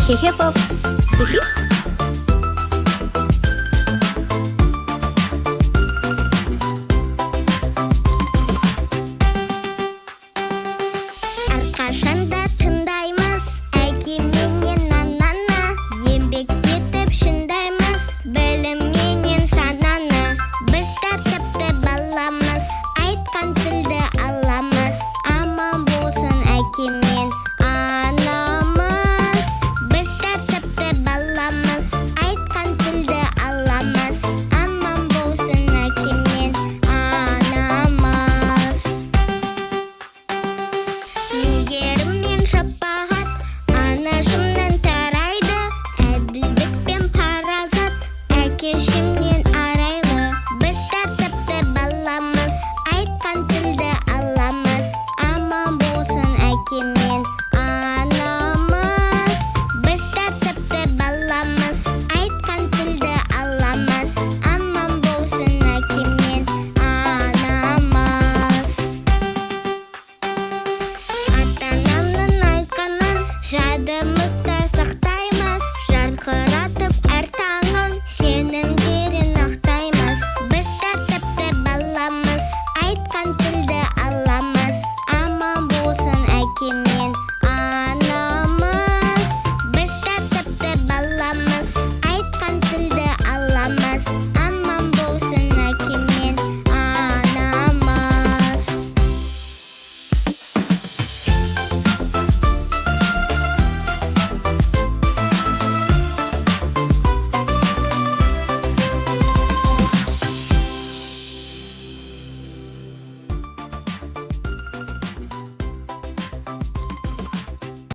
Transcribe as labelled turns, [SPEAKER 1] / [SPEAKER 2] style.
[SPEAKER 1] Hehe Pops. Hihi.
[SPEAKER 2] Әрқашанда тыңдаймыз әкеменен ананы, еңбек етіп шыңдаймыз білімменен сананы. Біз тәртіпті баламыз, айтқан тілді аламыз, аман болсын әкемен анамыз. Біз тәртіпті баламыз, айтқан тілді аламыз, аман болсын әкемен анамыз. Мейірім мен шапағат анашымнан тарайды, әділдік пен парасат әкешімнен арайлы. Біз тәртіпті баламыз, айтқан тілді аламыз, аман болсын әкемен анамыз. Біз тәртіпті баламыз, айтқан тілді аламыз, аман болсын әкемен анамыз. Ата-анамның айтқанын жадымызда сақтаймыз, жарқыратып